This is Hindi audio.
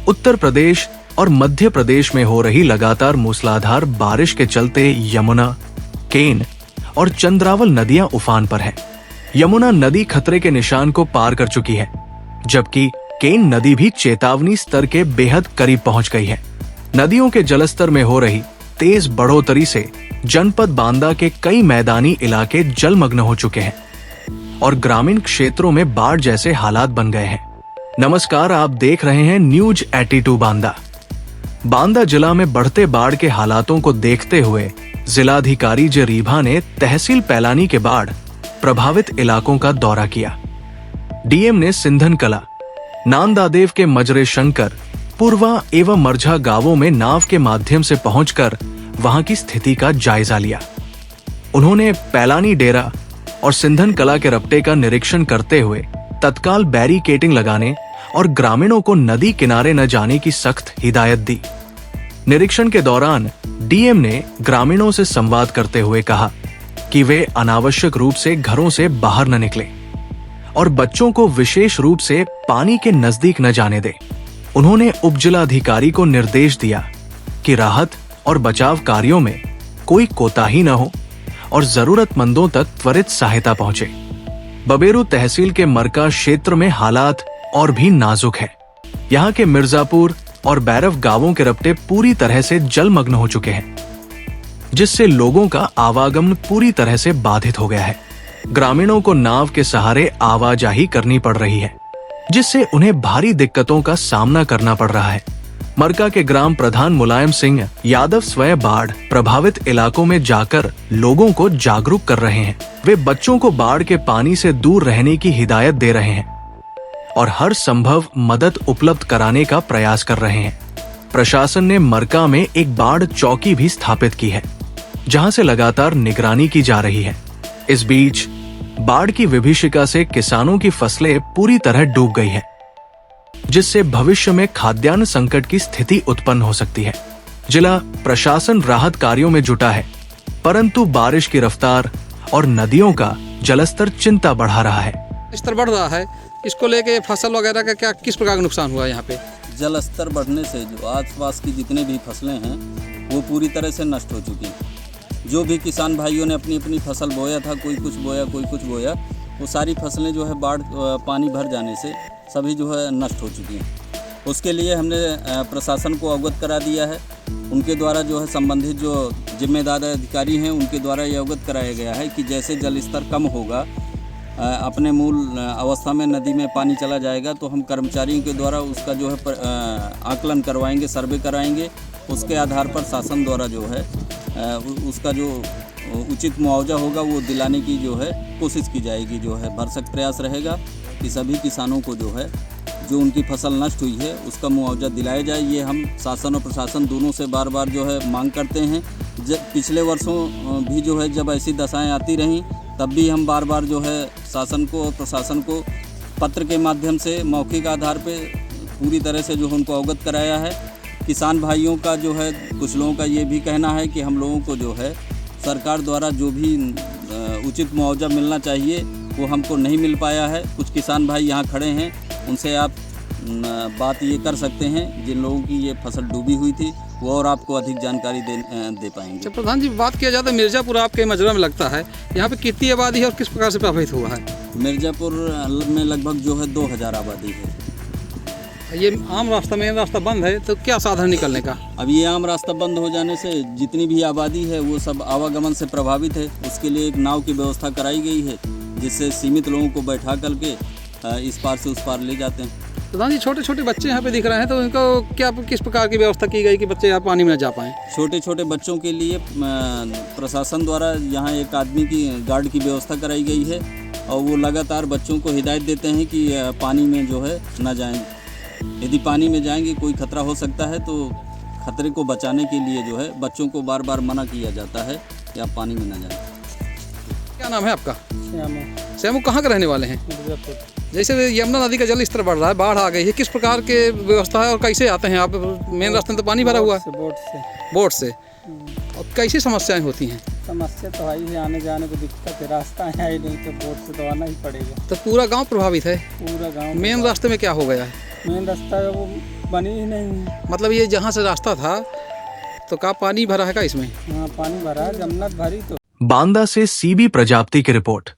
उत्तर प्रदेश और मध्य प्रदेश में हो रही लगातार मूसलाधार बारिश के चलते यमुना, केन और चंद्रावल नदियां उफान पर हैं। यमुना नदी खतरे के निशान को पार कर चुकी है, जबकि केन नदी भी चेतावनी स्तर के बेहद करीब पहुंच गई है। नदियों के जलस्तर में हो रही तेज बढ़ोतरी से जनपद बांदा के कई मैदानी इलाके जलमग्न हो चुके हैं और ग्रामीण क्षेत्रों में बाढ़ जैसे हालात बन गए हैं। नमस्कार, आप देख रहे हैं न्यूज 82 बांदा। बांदा जिला में बढ़ते बाढ़ के हालातों को देखते हुए जिलाधिकारी जे रीभा ने तहसील पैलानी के बाढ़ प्रभावित इलाकों का दौरा किया। डीएम ने सिंधन कला, नांदादेव के मजरे शंकर, पूर्वा एवं मरझा गांवों में नाव के माध्यम से पहुंचकर वहां की स्थिति का जायजा लिया। उन्होंने पैलानी डेरा और सिंधन कला के रपटे का निरीक्षण करते हुए तत्काल बैरिकेडिंग लगाने और ग्रामीणों को नदी किनारे न जाने की सख्त हिदायत दी। निरीक्षण के दौरान डीएम ने ग्रामीणों से संवाद करते हुए कहा कि वे अनावश्यक रूप से घरों से बाहर न निकलें और बच्चों को विशेष रूप से पानी के नजदीक न जाने दें। उन्होंने उपजिलाधिकारी को निर्देश दिया कि राहत और बचाव कार्यों में कोई कोताही न हो और जरूरतमंदों तक त्वरित सहायता पहुंचे। बबेरू तहसील के मरका क्षेत्र में हालात और भी नाजुक है। यहाँ के मिर्जापुर और बैरव गांवों के रपटे पूरी तरह से जलमग्न हो चुके हैं, जिससे लोगों का आवागमन पूरी तरह से बाधित हो गया है। ग्रामीणों को नाव के सहारे आवाजाही करनी पड़ रही है, जिससे उन्हें भारी दिक्कतों का सामना करना पड़ रहा है। मरका के ग्राम प्रधान मुलायम सिंह यादव स्वयं बाढ़ प्रभावित इलाकों में जाकर लोगों को जागरूक कर रहे हैं। वे बच्चों को बाढ़ के पानी से दूर रहने की हिदायत दे रहे हैं और हर संभव मदद उपलब्ध कराने का प्रयास कर रहे हैं। प्रशासन ने मरका में एक बाढ़ चौकी भी स्थापित की है, जहां से लगातार निगरानी की जा रही है। इस बीच बाढ़ की विभीषिका से किसानों की फसलें पूरी तरह डूब गई है, जिससे भविष्य में खाद्यान्न संकट की स्थिति उत्पन्न हो सकती है। जिला प्रशासन राहत कार्यों में जुटा है, परंतु बारिश की रफ्तार और नदियों का जलस्तर चिंता बढ़ा रहा है। स्तर बढ़ रहा है, इसको लेके फसल वगैरह का क्या किस प्रकार का नुकसान हुआ है? यहाँ पे जल स्तर बढ़ने से जो आसपास की जितने भी फसलें हैं वो पूरी तरह से नष्ट हो चुकी हैं। जो भी किसान भाइयों ने अपनी अपनी फसल बोया था, कोई कुछ बोया कोई कुछ बोया, वो सारी फसलें जो है बाढ़ पानी भर जाने से सभी जो है नष्ट हो चुकी हैं। उसके लिए हमने प्रशासन को अवगत करा दिया है। उनके द्वारा जो है संबंधित जो जिम्मेदार अधिकारी हैं उनके द्वारा ये अवगत कराया गया है कि जैसे जल स्तर कम होगा, अपने मूल अवस्था में नदी में पानी चला जाएगा, तो हम कर्मचारियों के द्वारा उसका जो है आकलन करवाएंगे, सर्वे कराएंगे। उसके आधार पर शासन द्वारा जो है उसका जो उचित मुआवजा होगा वो दिलाने की जो है कोशिश की जाएगी। जो है भरसक प्रयास रहेगा कि सभी किसानों को जो है जो उनकी फसल नष्ट हुई है उसका मुआवजा दिलाया जाए। ये हम शासन और प्रशासन दोनों से बार बार जो है मांग करते हैं। पिछले वर्षों भी जो है जब ऐसी दशाएं आती रहीं तब भी हम बार बार जो है शासन को और प्रशासन को पत्र के माध्यम से मौखिक आधार पे पूरी तरह से जो उनको अवगत कराया है। किसान भाइयों का जो है कुछ लोगों का ये भी कहना है कि हम लोगों को जो है सरकार द्वारा जो भी उचित मुआवजा मिलना चाहिए वो हमको नहीं मिल पाया है। कुछ किसान भाई यहाँ खड़े हैं, उनसे आप बात ये कर सकते हैं जिन लोगों की ये फसल डूबी हुई थी वो और आपको अधिक जानकारी दे पाएंगे। प्रधान जी, बात किया जाए तो मिर्जापुर आपके मजरा में लगता है, यहाँ पे कितनी आबादी है और किस प्रकार से प्रभावित हुआ है? मिर्जापुर में लगभग जो है 2000 आबादी है। ये आम रास्ता, मेन रास्ता बंद है, तो क्या साधन निकलने का? अब ये आम रास्ता बंद हो जाने से जितनी भी आबादी है वो सब आवागमन से प्रभावित है। उसके लिए एक नाव की व्यवस्था कराई गई है, जिससे सीमित लोगों को बैठा करके इस पार से उस पार ले जाते हैं। प्रधान जी, छोटे छोटे बच्चे यहाँ पे दिख रहे हैं, तो इनको क्या किस प्रकार की व्यवस्था की गई कि बच्चे यहाँ पानी में न जा पाएँ? छोटे छोटे बच्चों के लिए प्रशासन द्वारा यहाँ एक आदमी की गार्ड की व्यवस्था कराई गई है और वो लगातार बच्चों को हिदायत देते हैं कि पानी में जो है न जाएं। यदि पानी में जाएंगे कोई खतरा हो सकता है, तो खतरे को बचाने के लिए जो है बच्चों को बार बार मना किया जाता है कि आप पानी में न जाएं। क्या नाम है आपका? श्यामू। कहाँ के रहने वाले हैं? जैसे यमुना नदी का जल स्तर बढ़ रहा है, बाढ़ आ गई है, किस प्रकार के व्यवस्था है और कैसे आते हैं आप? मेन रास्ते में तो पानी भरा हुआ है। बोट से। और कैसी समस्याएं होती हैं? समस्या तो आई है, आने जाने को दिक्कत है, रास्ता है ही नहीं, तो बोट से तो आना ही पड़ेगा। तो पूरा गांव प्रभावित है? पूरा गांव। मेन रास्ते में क्या हो गया है? मेन रास्ता वो बनी ही नहीं। मतलब ये जहाँ से रास्ता था तो का पानी भरा है का इसमें? हाँ पानी भरा है, जमनत भरी तो। बांदा से सीबी प्रजापति की रिपोर्ट।